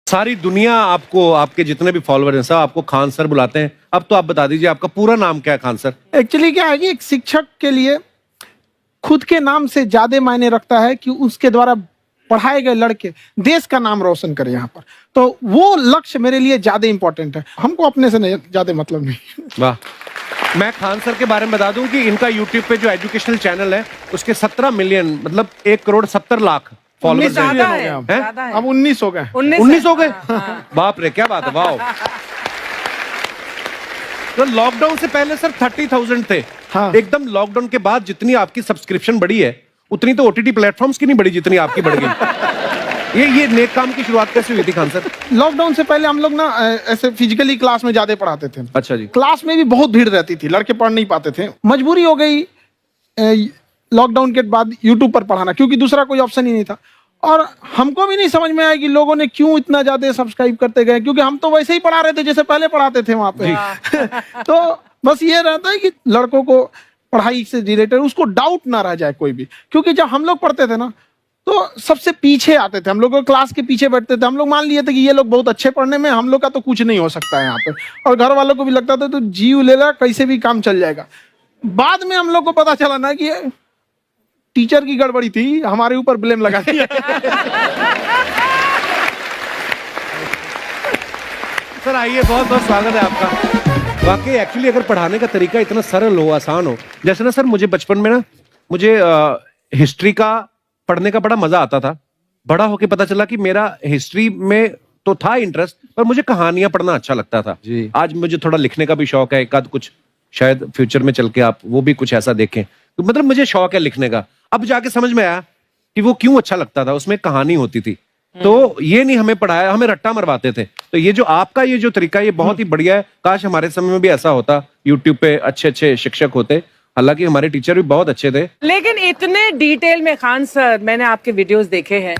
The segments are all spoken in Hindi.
सारी दुनिया आपको, आपके जितने भी फॉलोअर हैं सब आपको खान सर बुलाते हैं। अब तो आप बता दीजिए आपका पूरा नाम क्या है खान सर? एक्चुअली क्या है कि एक शिक्षक के लिए खुद के नाम से ज्यादा मायने रखता है कि उसके द्वारा पढ़ाए गए लड़के देश का नाम रोशन करें यहाँ पर। तो वो लक्ष्य मेरे लिए ज्यादा इंपॉर्टेंट है, हमको अपने से नहीं ज्यादा मतलब नहीं। वाह। मैं खान सर के बारे में बता दूं कि इनका यूट्यूब पे जो एजुकेशनल चैनल है उसके 17 मिलियन मतलब 1,70,00,000 फॉलोअर्स ज्यादा हैं। है, हैं? ज्यादा है। अब 19 हो गए। 19 हो गए? बाप रे, क्या बात है, वाह। तो लॉकडाउन से पहले सर 30,000 थे। हाँ। एकदम लॉकडाउन के बाद जितनी आपकी सब्सक्रिप्शन बढ़ी है उतनी तो ओटीटी प्लेटफॉर्म्स की नहीं बढ़ी जितनी आपकी बढ़ गई। ये नेक काम की शुरुआत कैसे हुई थी खान सर? लॉकडाउन से पहले हम लोग ना ऐसे फिजिकली क्लास में ज्यादा पढ़ाते थे। अच्छा जी। क्लास में भी बहुत भीड़ रहती थी, लड़के पढ़ नहीं पाते थे। मजबूरी हो गई लॉकडाउन के बाद यूट्यूब पर पढ़ाना, क्योंकि दूसरा कोई ऑप्शन ही नहीं था। और हमको भी नहीं समझ में आया कि लोगों ने क्यों इतना ज्यादा सब्सक्राइब करते गए, क्योंकि हम तो वैसे ही पढ़ा रहे थे जैसे पहले पढ़ाते थे वहां पे। तो बस ये रहता है कि लड़कों को पढ़ाई से रिलेटेड उसको डाउट ना रह जाए कोई भी, क्योंकि जब हम लोग पढ़ते थे ना तो सबसे पीछे आते थे, हम लोग क्लास के पीछे बैठते थे। हम लोग मान लिए थे कि ये लोग बहुत अच्छे पढ़ने में, हम लोग का तो कुछ नहीं हो सकता है यहाँ पे। और घर वालों को भी लगता था तो जीव ले ला, कैसे भी काम चल जाएगा। बाद में हम लोग को पता चला ना कि टीचर की गड़बड़ी थी, हमारे ऊपर ब्लेम लगा दिया। सर आइए, बहुत बहुत स्वागत है आपका। वाकई एक्चुअली अगर पढ़ाने का तरीका इतना सरल हो, आसान हो, जैसे ना सर मुझे बचपन में ना मुझे हिस्ट्री का पढ़ने का बड़ा मजा आता था। बड़ा होके पता चला कि मेरा हिस्ट्री में तो था इंटरेस्ट, पर मुझे कहानियां पढ़ना अच्छा लगता था जी। आज मुझे थोड़ा लिखने का भी शौक है, एक आध कुछ शायद फ्यूचर में चल के आप वो भी कुछ ऐसा देखें। तो मतलब मुझे शौक है लिखने का। अब जाके समझ में आया कि वो क्यों अच्छा लगता था, उसमें कहानी होती थी। तो ये नहीं हमें पढ़ाया, हमें रट्टा मरवाते थे। तो ये जो आपका ये जो तरीका ये बहुत ही बढ़िया है। काश हमारे समय में भी ऐसा होता, यूट्यूब पे अच्छे अच्छे शिक्षक होते। हालांकि हमारे टीचर भी बहुत अच्छे थे। लेकिन इतने डिटेल में खान सर, मैंने आपके वीडियोस देखे हैं,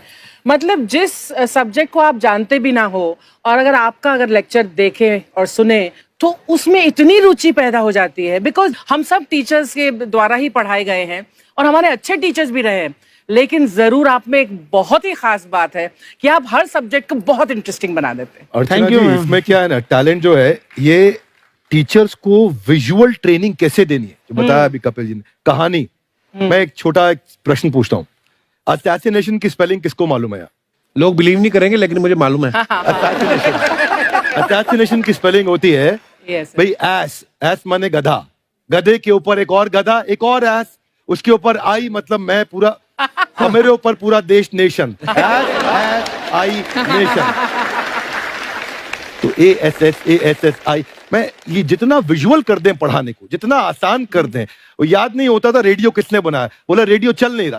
मतलब जिस सब्जेक्ट को आप जानते भी ना हो और अगर लेक्चर देखें और सुने तो उसमें इतनी रुचि पैदा हो जाती है। बिकॉज हम सब टीचर्स के द्वारा ही पढ़ाए गए हैं और हमारे अच्छे टीचर्स भी रहे हैं, लेकिन जरूर आप में एक बहुत ही खास बात है कि आप हर सब्जेक्ट को बहुत इंटरेस्टिंग बना देते हैं। अर्चना जी, इसमें क्या है ना, टैलेंट जो है ये टीचर्स को विजुअल ट्रेनिंग कैसे देनी है, जो बताया अभी कपिल जी ने। कहानी, मैं एक छोटा एक प्रश्न पूछता हूँ। असैसिनेशन की स्पेलिंग किसको मालूम है? लोग बिलीव नहीं करेंगे लेकिन मुझे मालूम है। असैसिनेशन की स्पेलिंग होती है Yes, भाई एस। एस माने गधा, गधे के ऊपर एक और गधा, एक और एस, उसके ऊपर आई मतलब मैं पूरा, और मेरे ऊपर पूरा देश, नेशन। S I nation. तो ASSASSI मैं ये जितना विजुअल कर दें पढ़ाने को, जितना आसान कर दें। वो याद नहीं होता था रेडियो किसने बनाया, बोला रेडियो चल नहीं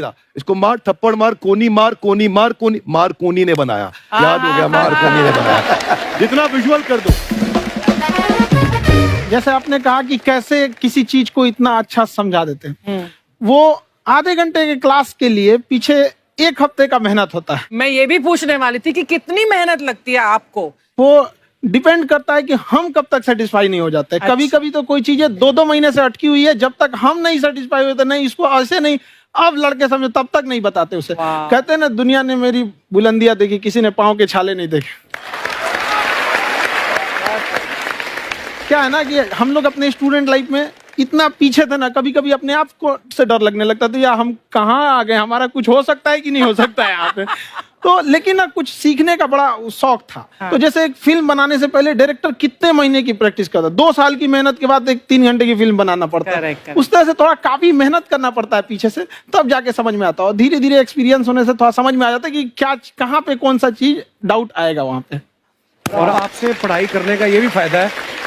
रहा, इसको मार थप्पड़ मार, कोनी मार, कोनी मार, कोनी मार, कोनी ने बनाया। याद हो गया, मार कोनी ने बनाया। जितना विजुअल कर दो। जैसे आपने कहा कि कैसे किसी चीज को इतना अच्छा समझा देते हैं, वो आधे घंटे के क्लास के लिए पीछे 1 हफ्ते का मेहनत होता है। मैं ये भी पूछने वाली थी कि कितनी मेहनत लगती है आपको। वो डिपेंड करता है कि हम कब तक सेटिस्फाई नहीं हो जाते। कभी कभी तो कोई चीजें 2-2 महीने से अटकी हुई है, जब तक हम नहीं सेटिस्फाई होते, नहीं इसको ऐसे नहीं, अब लड़के समझो तब तक नहीं बताते उसे। कहते हैं ना, दुनिया ने मेरी बुलंदियां देखी, किसी ने पांव के छाले नहीं देखे। क्या है ना कि हम लोग अपने स्टूडेंट लाइफ में इतना पीछे थे ना, कभी कभी अपने आप को से डर लगने लगता था, या हम कहाँ आ गए, हमारा कुछ हो सकता है कि नहीं हो सकता है यहाँ पे। तो लेकिन ना कुछ सीखने का बड़ा शौक था। तो जैसे एक फिल्म बनाने से पहले डायरेक्टर कितने महीने की प्रैक्टिस करता है, 2 साल की मेहनत के बाद एक 3 घंटे की फिल्म बनाना पड़ता है। उस तरह से थोड़ा काफी मेहनत करना पड़ता है पीछे से, तब जाके समझ में आता है। और धीरे धीरे एक्सपीरियंस होने से थोड़ा समझ में आ जाता है कि क्या, कहाँ पे कौन सा चीज डाउट आएगा वहां पे। और आपसे पढ़ाई करने का ये भी फायदा है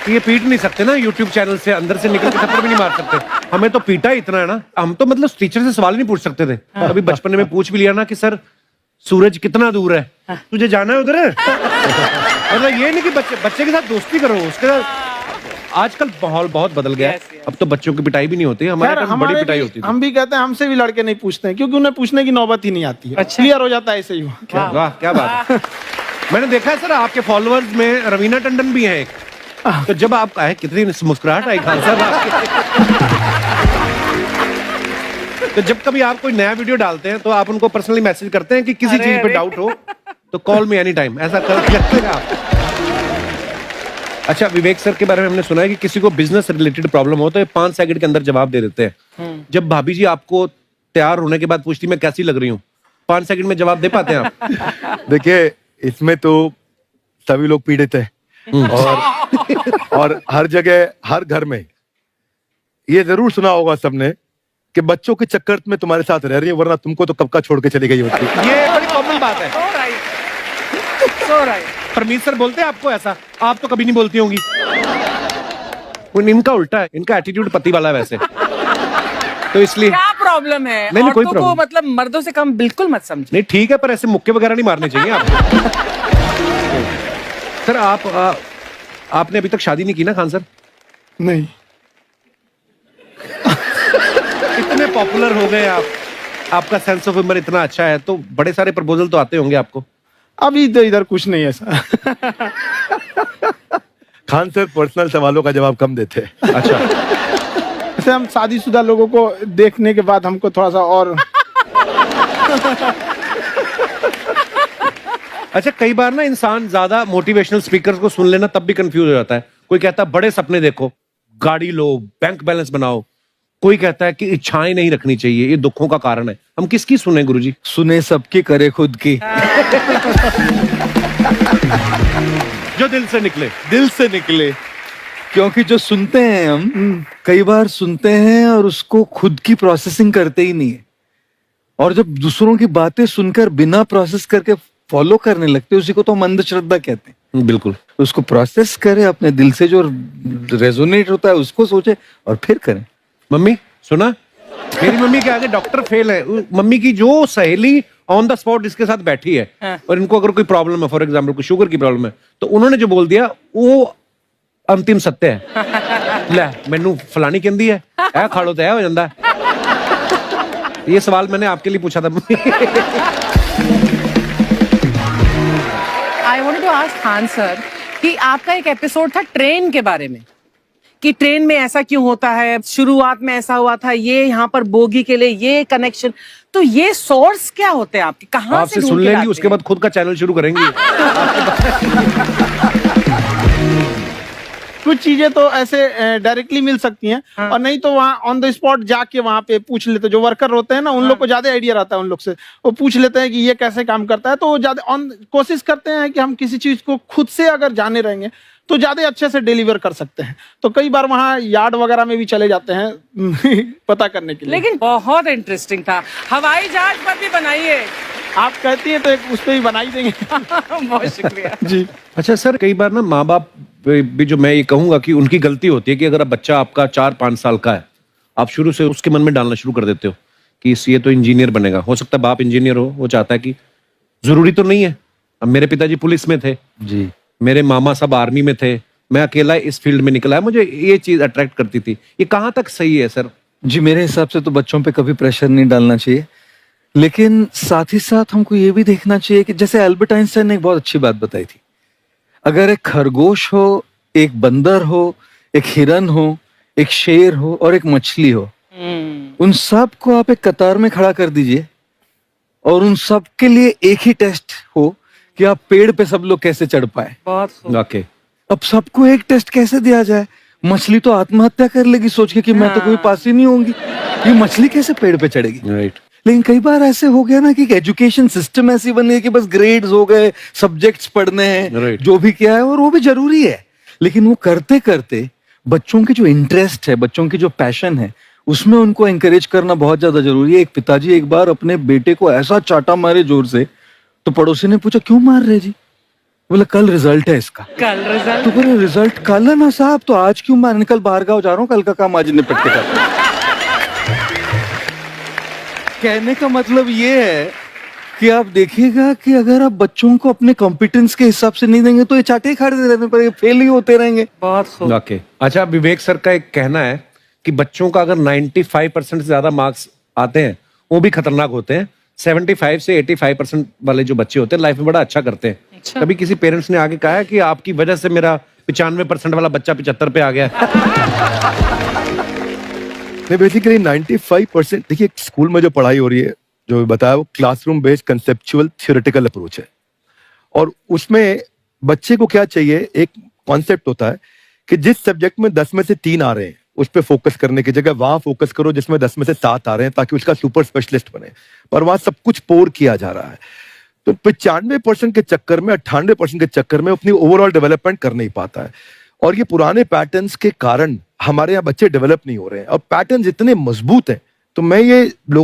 कि ये पीट नहीं सकते ना यूट्यूब चैनल से, अंदर से निकल के थप्पड़ भी नहीं मार सकते। हमें तो पीटा इतना है ना, हम तो मतलब टीचर से सवाल नहीं पूछ सकते थे। अभी बचपन में पूछ भी लिया ना कि सर सूरज कितना दूर है, तुझे जाना है उधर है। मतलब ये नहीं कि बच्चे के साथ दोस्ती करो, उसके साथ। आजकल माहौल बहुत बदल गया है। अब तो बच्चों की पिटाई भी नहीं होती, हमारे टाइम बड़ी पिटाई होती थी। हम भी कहते हैं, हमसे भी लड़के नहीं पूछते हैं, क्योंकि उन्हें पूछने की नौबत ही नहीं आती है। क्लियर हो जाता है ऐसे ही। वाह, क्या बात है। मैंने देखा है सर आपके फॉलोअर्स में रवीना टंडन भी है एक। तो जब आप आए, कितनी मुस्कुराहट आई खान साहब आपकी। तो जब कभी आप कोई नया वीडियो डालते हैं तो आप उनको पर्सनली मैसेज करते हैं कि किसी चीज पे डाउट हो तो कॉल मी एनी टाइम, ऐसा करते हैं आप। अच्छा, विवेक सर के बारे में हमने सुना है कि किसी को बिजनेस रिलेटेड प्रॉब्लम हो तो ये 5 सेकंड के अंदर जवाब दे देते हैं। जब भाभी जी आपको तैयार होने के बाद पूछती मैं कैसी लग रही हूँ, 5 सेकंड में जवाब दे पाते हैं आप? देखिए, इसमें तो सभी लोग पीड़ित है और हर जगह, हर घर में ये जरूर सुना होगा सबने कि बच्चों के चक्कर में तुम्हारे साथ रह रही है, वरना तुमको तो कब का छोड़ के चली गई होती। ये बड़ी कॉमन बात है। So right. परमीत सर बोलते हैं आपको ऐसा? आप तो कभी नहीं बोलती होंगी। इनका उल्टा है, इनका एटीट्यूड पति वाला है वैसे, तो इसलिए। क्या प्रॉब्लम है? नहीं, कोई औरतों को प्रॉब्लम मतलब मर्दों से कम बिल्कुल मत समझो। नहीं, ठीक है, पर ऐसे मुक्के वगैरह नहीं मारने चाहिए आपको। सर आपने अभी तक शादी नहीं की ना खान सर? नहीं। इतने पॉपुलर हो गए आप, आपका सेंस ऑफ ह्यूमर इतना अच्छा है, तो बड़े सारे प्रपोजल तो आते होंगे आपको। अभी तो इधर कुछ नहीं है सर। खान सर पर्सनल सवालों का जवाब कम देते हैं। अच्छा, जैसे हम शादीशुदा लोगों को देखने के बाद हमको थोड़ा सा और अच्छा, कई बार ना इंसान ज्यादा मोटिवेशनल स्पीकर्स को सुन लेना तब भी कंफ्यूज हो जाता है। कोई कहता है बड़े सपने देखो, गाड़ी लो, बैंक बैलेंस बनाओ। कोई कहता है कि इच्छाएं नहीं रखनी चाहिए, ये दुखों का कारण है। हम किसकी सुने गुरुजी? सुने सबकी, करे खुद की। जो दिल से निकले। दिल से निकले, क्योंकि जो सुनते हैं हम कई बार सुनते हैं और उसको खुद की प्रोसेसिंग करते ही नहीं है, और जब दूसरों की बातें सुनकर बिना प्रोसेस करके फॉलो करने लगते, उसी को तो हम अंधश्रद्धा कहते हैं। बिल्कुल। उसको प्रोसेस करे, अपने दिल से जो रेजोनेट होता है उसको सोचे और फिर करें। मम्मी सुना, मेरी मम्मी के आगे डॉक्टर फेल है। मम्मी की जो सहेली ऑन द स्पॉट इसके साथ बैठी है, और इनको अगर कोई प्रॉब्लम है, फॉर एग्जाम्पल कोई शुगर की प्रॉब्लम है, तो उन्होंने जो बोल दिया वो अंतिम सत्य है। ले मैनू फलानी कहती है, ऐ खाड़ो तो ऐ हो जाता है। ये सवाल मैंने आपके लिए पूछा था mummy. I want to ask Khan sir कि आपका एक एपिसोड था ट्रेन के बारे में, कि ट्रेन में ऐसा क्यों होता है, शुरुआत में ऐसा हुआ था, ये यहाँ पर बोगी के लिए ये कनेक्शन, तो ये सोर्स क्या होते हैं आपके, कहाँ से आपसे ढूंढ सुन के लेंगी, लाते उसके हैं? बाद खुद का चैनल शुरू करेंगी। कुछ चीजें तो ऐसे डायरेक्टली मिल सकती हैं, और नहीं तो वहाँ ऑन द स्पॉट जाके वहाँ पे पूछ लेते। जो वर्कर होते हैं ना, उन लोग को ज्यादा आइडिया रहता है, उन लोग से वो पूछ लेते हैं कि ये कैसे काम करता है, तो वो ज्यादा कोशिश करते हैं कि हम किसी चीज को खुद से अगर जाने रहेंगे तो ज्यादा अच्छे से डिलीवर कर सकते हैं। तो कई बार वहाँ यार्ड वगैरह में भी चले जाते हैं पता करने के लिए। लेकिन बहुत इंटरेस्टिंग था। हवाई जहाज पर भी बनाइए। आप कहती हैं तो एक उस पर भी बना ही देंगे। बहुत शुक्रिया जी। अच्छा सर, कई बार ना माँ बाप भी, जो मैं ये कहूंगा कि उनकी गलती होती है कि अगर बच्चा आपका 4-5 साल का है, आप शुरू से उसके मन में डालना शुरू कर देते हो कि ये तो इंजीनियर बनेगा। हो सकता है बाप इंजीनियर हो, वो चाहता है कि जरूरी तो नहीं है। अब मेरे पिताजी पुलिस में थे जी, मेरे मामा सब आर्मी में थे, मैं अकेला इस फील्ड में निकला है, मुझे ये चीज अट्रैक्ट करती थी। ये कहाँ तक सही है सर? जी मेरे हिसाब से तो बच्चों पे कभी प्रेशर नहीं डालना चाहिए, लेकिन साथ ही साथ हमको ये भी देखना चाहिए कि जैसे एल्बर्ट आइंस्टाइन ने एक बहुत अच्छी बात बताई थी, अगर एक खरगोश हो, एक बंदर हो, एक हिरन हो, एक शेर हो और एक मछली हो, उन सब को आप एक कतार में खड़ा कर दीजिए और उन सब के लिए एक ही टेस्ट हो कि आप पेड़ पे सब लोग कैसे चढ़ पाए। बहुत खूब। ओके, अब सबको एक टेस्ट कैसे दिया जाए? मछली तो आत्महत्या कर लेगी सोच के कि मैं तो कोई पास ही नहीं होंगी, ये मछली कैसे पेड़ पे चढ़ेगी? राइट। लेकिन कई बार ऐसे हो गया ना कि एजुकेशन सिस्टम ऐसी बन गई कि बस ग्रेड्स हो गए, सब्जेक्ट्स पढ़ने हैं, Right. जो भी किया है, और वो भी जरूरी है, लेकिन वो करते करते बच्चों की जो इंटरेस्ट है, बच्चों की जो पैशन है, उसमें उनको एंकरेज करना बहुत ज्यादा जरूरी है। एक पिताजी एक बार अपने बेटे को ऐसा चाटा मारे जोर से, तो पड़ोसी ने पूछा क्यों मार रहे जी? बोला कल रिजल्ट है इसका। कल रिजल्ट? तो बोले रिजल्ट कल है ना साहब, तो आज क्यों मारने? कल बाहर गाँव जा रहा हूँ, कल का काम आज निपट के करता हूं। कहने का मतलब ये है कि आप देखिएगा कि अगर आप बच्चों को अपने कॉम्पिटेंस के हिसाब से नहीं देंगे तो ये चाटे खाते रहने पर फेल ही होते रहेंगे। बहुत खूब। ओके। अच्छा, विवेक सर का एक कहना है कि बच्चों का अगर 95% से ज्यादा मार्क्स आते हैं वो भी खतरनाक होते हैं। 75 से 85% वाले जो बच्चे होते हैं लाइफ में बड़ा अच्छा करते हैं। अच्छा। कभी किसी पेरेंट्स ने आगे कहा है कि आपकी वजह से मेरा 95% वाला बच्चा 75 पे आ गया? नहीं, बेसिकली 95%, देखिए स्कूल में जो पढ़ाई हो रही है, जो बताया, वो classroom based conceptual theoretical approach है। और उसमें बच्चे को क्या चाहिए, एक कॉन्सेप्ट होता है कि जिस सब्जेक्ट में 10 में से 3 आ रहे हैं उस पर फोकस करने की जगह वहां फोकस करो जिसमें 10 में से 7 आ रहे हैं, ताकि उसका सुपर स्पेशलिस्ट बने। पर वहां सब कुछ पोर किया जा रहा है। तो 95% के चक्कर में, 98% के चक्कर में अपनी ओवरऑल डेवलपमेंट कर नहीं पाता है। और ये पुराने पैटर्न्स के कारण हमारे यहाँ बच्चे डेवलप नहीं हो रहे हैं, और पैटर्न्स इतने मजबूत हैं। तो मैं ये लोगों